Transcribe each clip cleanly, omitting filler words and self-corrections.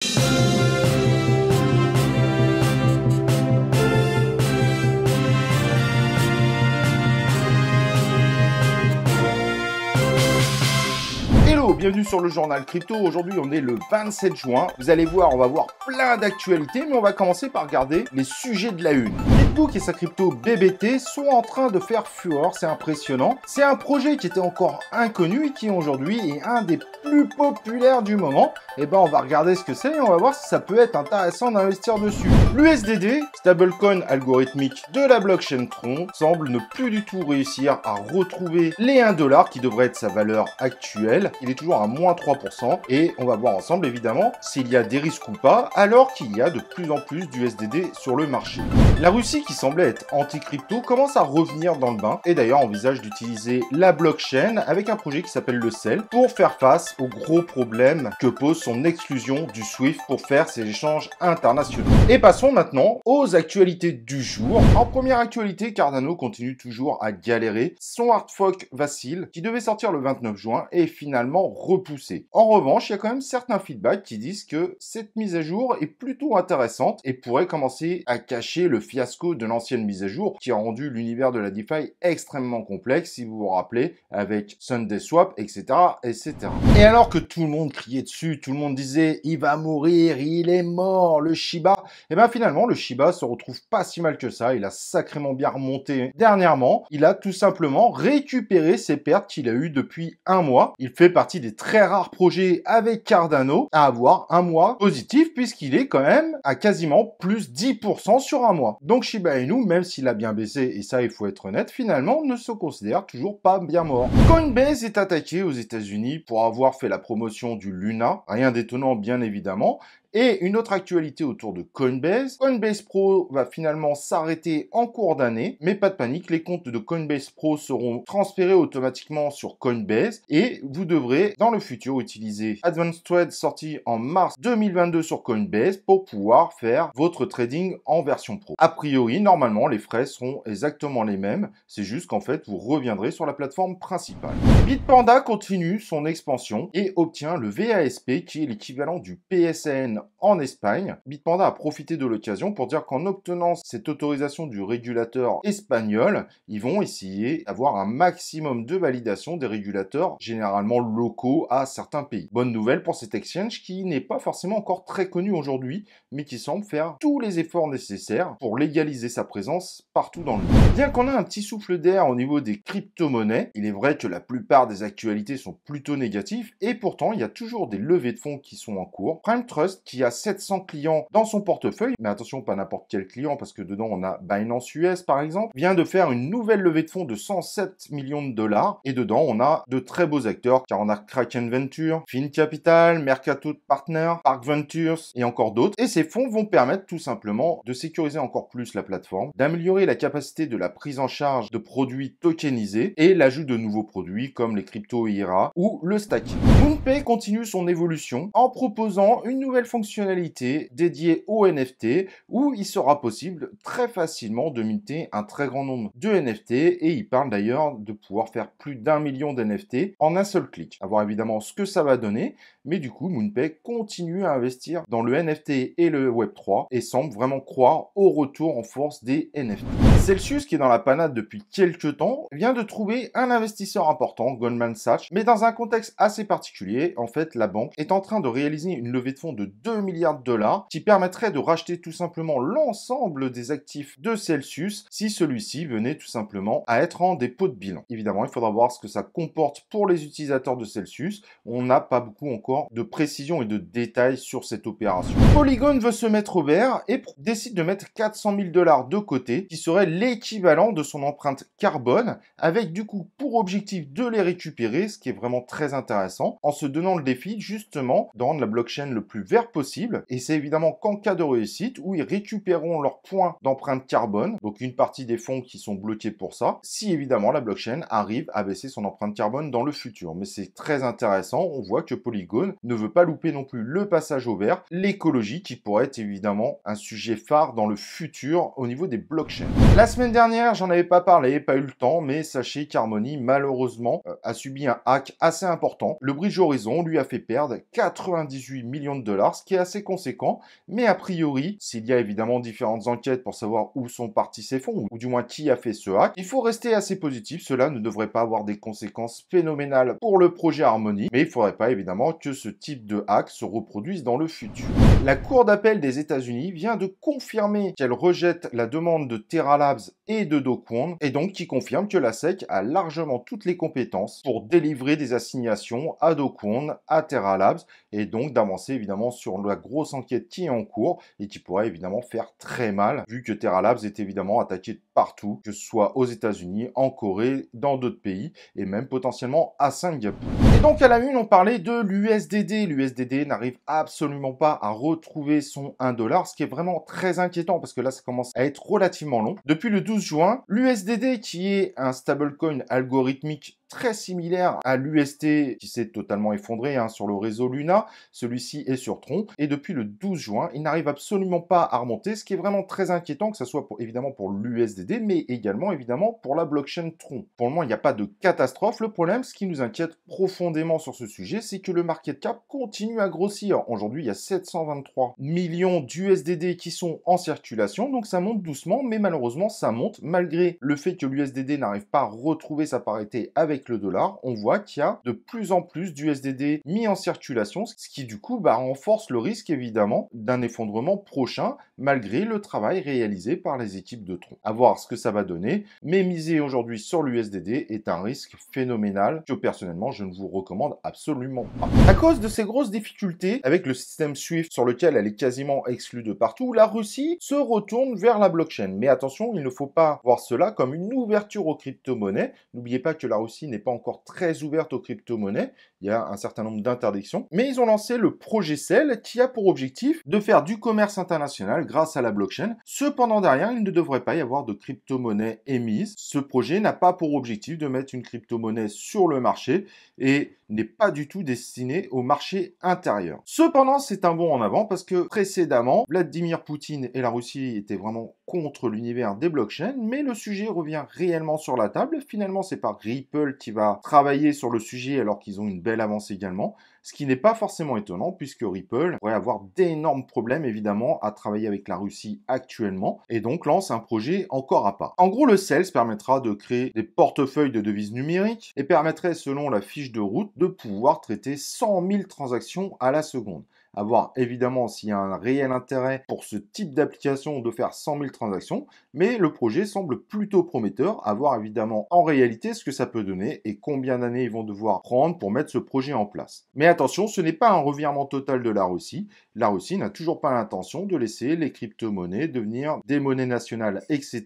Hello, bienvenue sur le journal crypto. Aujourd'hui, on est le 27 juin. Vous allez voir, on va voir plein d'actualités, mais on va commencer par regarder les sujets de la une. Bitbook et sa crypto BBT sont en train de faire fureur, c'est impressionnant. C'est un projet qui était encore inconnu et qui aujourd'hui est un des plus populaires du moment. Et ben, on va regarder ce que c'est et on va voir si ça peut être intéressant d'investir dessus. L'USDD, stablecoin algorithmique de la blockchain Tron, semble ne plus du tout réussir à retrouver les 1 $ qui devrait être sa valeur actuelle. Il est toujours à moins 3% et on va voir ensemble évidemment s'il y a des risques ou pas, alors qu'il y a de plus en plus d'USDD sur le marché. La Russie, qui semblait être anti-crypto, commence à revenir dans le bain et d'ailleurs envisage d'utiliser la blockchain avec un projet qui s'appelle le CEL pour faire face aux gros problèmes que pose son exclusion du SWIFT pour faire ses échanges internationaux. Et passons maintenant aux actualités du jour. En première actualité, Cardano continue toujours à galérer. Son hard fork vacille, qui devait sortir le 29 juin, est finalement repoussé. En revanche, il y a quand même certains feedbacks qui disent que cette mise à jour est plutôt intéressante et pourrait commencer à cacher le fiasco de l'ancienne mise à jour qui a rendu l'univers de la DeFi extrêmement complexe, si vous vous rappelez, avec SundaeSwap, etc., etc. Et alors que tout le monde criait dessus, tout le monde disait « il va mourir, il est mort, le Shiba », et bien finalement, le Shiba se retrouve pas si mal que ça, il a sacrément bien remonté dernièrement, il a tout simplement récupéré ses pertes qu'il a eues depuis un mois. Il fait partie des très rares projets avec Cardano à avoir un mois positif puisqu'il est quand même à quasiment plus 10% sur un mois. Donc Shiba Inu, même s'il a bien baissé, et ça il faut être honnête, finalement ne se considère toujours pas bien mort. Coinbase est attaqué aux États-Unis pour avoir fait la promotion du Luna, rien d'étonnant bien évidemment. Et une autre actualité autour de Coinbase. Coinbase Pro va finalement s'arrêter en cours d'année, mais pas de panique, les comptes de Coinbase Pro seront transférés automatiquement sur Coinbase et vous devrez dans le futur utiliser Advanced Trade sorti en mars 2022 sur Coinbase pour pouvoir faire votre trading en version pro. A priori, normalement, les frais seront exactement les mêmes, c'est juste qu'en fait, vous reviendrez sur la plateforme principale. Bitpanda continue son expansion et obtient le VASP qui est l'équivalent du PSN en Espagne. Bitpanda a profité de l'occasion pour dire qu'en obtenant cette autorisation du régulateur espagnol, ils vont essayer d'avoir un maximum de validation des régulateurs généralement locaux à certains pays. Bonne nouvelle pour cet exchange qui n'est pas forcément encore très connu aujourd'hui, mais qui semble faire tous les efforts nécessaires pour légaliser sa présence partout dans le monde. Bien qu'on ait un petit souffle d'air au niveau des crypto-monnaies, il est vrai que la plupart des actualités sont plutôt négatives et pourtant il y a toujours des levées de fonds qui sont en cours. Prime Trust, qui a 700 clients dans son portefeuille, mais attention, pas n'importe quel client, parce que dedans on a Binance US par exemple, vient de faire une nouvelle levée de fonds de 107 millions de dollars, et dedans on a de très beaux acteurs, car on a Kraken Venture, Fin Capital, Mercato Partners, Park Ventures, et encore d'autres, et ces fonds vont permettre tout simplement de sécuriser encore plus la plateforme, d'améliorer la capacité de la prise en charge de produits tokenisés, et l'ajout de nouveaux produits comme les crypto IRA ou le stacking. MoonPay continue son évolution en proposant une nouvelle fonctionnalité dédiée aux NFT où il sera possible très facilement de minter un très grand nombre de NFT et il parle d'ailleurs de pouvoir faire plus d'1 million d'NFT en un seul clic. À voir évidemment ce que ça va donner, mais du coup MoonPay continue à investir dans le NFT et le Web3 et semble vraiment croire au retour en force des NFT. Celsius, qui est dans la panade depuis quelques temps, vient de trouver un investisseur important, Goldman Sachs, mais dans un contexte assez particulier. En fait, la banque est en train de réaliser une levée de fonds de 2 milliards de dollars qui permettrait de racheter tout simplement l'ensemble des actifs de Celsius si celui-ci venait tout simplement à être en dépôt de bilan. Évidemment, il faudra voir ce que ça comporte pour les utilisateurs de Celsius. On n'a pas beaucoup encore de précision et de détails sur cette opération. Polygon veut se mettre au vert et décide de mettre 400 000 dollars de côté, qui serait l'équivalent de son empreinte carbone, avec du coup pour objectif de les récupérer, ce qui est vraiment très intéressant, en se donnant le défi justement de rendre la blockchain le plus vert possible. Et c'est évidemment qu'en cas de réussite, où ils récupéreront leurs points d'empreinte carbone, donc une partie des fonds qui sont bloqués pour ça, si évidemment la blockchain arrive à baisser son empreinte carbone dans le futur. Mais c'est très intéressant, on voit que Polygon jaune ne veut pas louper non plus le passage au vert, l'écologie qui pourrait être évidemment un sujet phare dans le futur au niveau des blockchains. La semaine dernière, j'en avais pas parlé, pas eu le temps, mais sachez qu'Harmony, malheureusement, a subi un hack assez important. Le Bridge Horizon lui a fait perdre 98 millions de dollars, ce qui est assez conséquent, mais a priori, s'il y a évidemment différentes enquêtes pour savoir où sont partis ces fonds, ou du moins qui a fait ce hack, il faut rester assez positif, cela ne devrait pas avoir des conséquences phénoménales pour le projet Harmony, mais il ne faudrait pas évidemment que ce type de hack se reproduise dans le futur. La Cour d'appel des États-Unis vient de confirmer qu'elle rejette la demande de Terra Labs et de Do Kwon, et donc qui confirme que la SEC a largement toutes les compétences pour délivrer des assignations à Do Kwon, à Terra Labs, et donc d'avancer évidemment sur la grosse enquête qui est en cours et qui pourrait évidemment faire très mal, vu que Terra Labs est évidemment attaqué de partout, que ce soit aux États-Unis, en Corée, dans d'autres pays, et même potentiellement à Singapour. Et donc à la une, on parlait de l'USDD. L'USDD n'arrive absolument pas à retrouver son 1$, ce qui est vraiment très inquiétant parce que là, ça commence à être relativement long. Depuis le 12 juin, l'USDD, qui est un stablecoin algorithmique très similaire à l'UST qui s'est totalement effondré sur le réseau Luna, celui-ci est sur Tron, et depuis le 12 juin, il n'arrive absolument pas à remonter, ce qui est vraiment très inquiétant, que ce soit évidemment pour l'USDD, mais également évidemment pour la blockchain Tron. Pour le moment, il n'y a pas de catastrophe. Le problème, ce qui nous inquiète profondément sur ce sujet, c'est que le market cap continue à grossir. Aujourd'hui, il y a 723 millions d'USDD qui sont en circulation, donc ça monte doucement, mais malheureusement, ça monte, malgré le fait que l'USDD n'arrive pas à retrouver sa parité avec le dollar. On voit qu'il y a de plus en plus d'USDD mis en circulation, ce qui du coup renforce le risque évidemment d'un effondrement prochain, malgré le travail réalisé par les équipes de Tron. À voir ce que ça va donner, mais miser aujourd'hui sur l'USDD est un risque phénoménal que personnellement je ne vous recommande absolument pas. À cause de ces grosses difficultés avec le système SWIFT sur lequel elle est quasiment exclue de partout, la Russie se retourne vers la blockchain. Mais attention, il ne faut pas voir cela comme une ouverture aux crypto-monnaies. N'oubliez pas que la Russie n'est pas encore très ouverte aux crypto-monnaies. Il y a un certain nombre d'interdictions. Mais ils ont lancé le projet CEL qui a pour objectif de faire du commerce international grâce à la blockchain. Cependant, derrière, il ne devrait pas y avoir de crypto-monnaie émise. Ce projet n'a pas pour objectif de mettre une crypto-monnaie sur le marché et n'est pas du tout destiné au marché intérieur. Cependant, c'est un bond en avant parce que précédemment, Vladimir Poutine et la Russie étaient vraiment contre l'univers des blockchains, mais le sujet revient réellement sur la table. Finalement, c'est pas Ripple qui va travailler sur le sujet alors qu'ils ont une belle avancée également, ce qui n'est pas forcément étonnant puisque Ripple pourrait avoir d'énormes problèmes évidemment à travailler avec la Russie actuellement et donc lance un projet encore à part. En gros, le CELS permettra de créer des portefeuilles de devises numériques et permettrait, selon la fiche de route, de pouvoir traiter 100 000 transactions à la seconde. À voir évidemment s'il y a un réel intérêt pour ce type d'application de faire 100 000 transactions, mais le projet semble plutôt prometteur, à voir évidemment en réalité ce que ça peut donner et combien d'années ils vont devoir prendre pour mettre ce projet en place. Mais attention, ce n'est pas un revirement total de la Russie. La Russie n'a toujours pas l'intention de laisser les crypto-monnaies devenir des monnaies nationales, etc.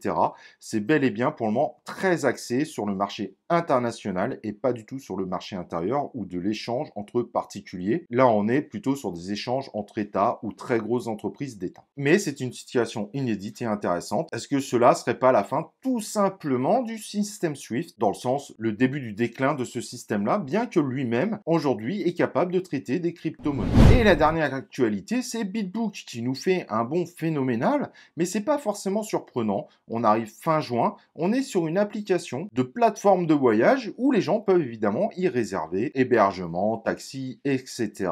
C'est bel et bien pour le moment très axé sur le marché international et pas du tout sur le marché intérieur ou de l'échange entre particuliers. Là, on est plutôt sur des échanges entre États ou très grosses entreprises d'État. Mais c'est une situation inédite et intéressante. Est-ce que cela serait pas la fin tout simplement du système SWIFT, dans le sens le début du déclin de ce système-là, bien que lui-même aujourd'hui est capable de traiter des crypto-monnaies. Et la dernière actualité, c'est BitBook qui nous fait un bond phénoménal, mais c'est pas forcément surprenant. On arrive fin juin, on est sur une application de plateforme de voyage où les gens peuvent évidemment y réserver hébergement, taxi, etc.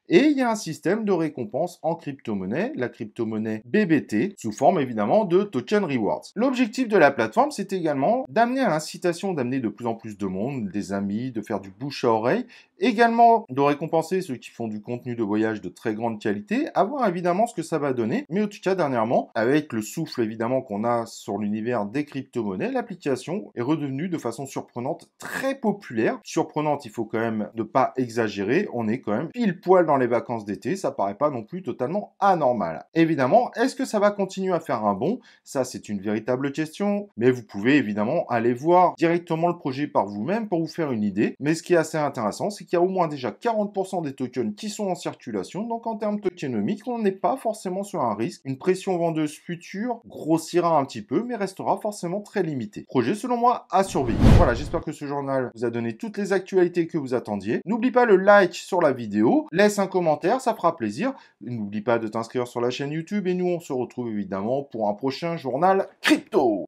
Et il y a un système de récompense en crypto-monnaie, la crypto-monnaie BBT, sous forme évidemment de token rewards. L'objectif de la plateforme, c'est également d'amener à l'incitation d'amener de plus en plus de monde, des amis, de faire du bouche à oreille, également de récompenser ceux qui font du contenu de voyage de très grande qualité, à voir évidemment ce que ça va donner. Mais en tout cas, dernièrement, avec le souffle évidemment qu'on a sur l'univers des crypto-monnaies, l'application est redevenue de façon surprenante très populaire. Surprenante, il faut quand même ne pas exagérer, on est quand même pile poil dans pendant les vacances d'été, ça paraît pas non plus totalement anormal. Évidemment, est-ce que ça va continuer à faire un bond? Ça, c'est une véritable question, mais vous pouvez évidemment aller voir directement le projet par vous-même pour vous faire une idée. Mais ce qui est assez intéressant, c'est qu'il y a au moins déjà 40% des tokens qui sont en circulation, donc en termes tokenomiques, on n'est pas forcément sur un risque. Une pression vendeuse future grossira un petit peu, mais restera forcément très limitée. Projet, selon moi, à surveiller. Voilà, j'espère que ce journal vous a donné toutes les actualités que vous attendiez. N'oublie pas le like sur la vidéo, laisse un commentaire, ça fera plaisir. N'oublie pas de t'inscrire sur la chaîne YouTube et nous, on se retrouve évidemment pour un prochain journal crypto.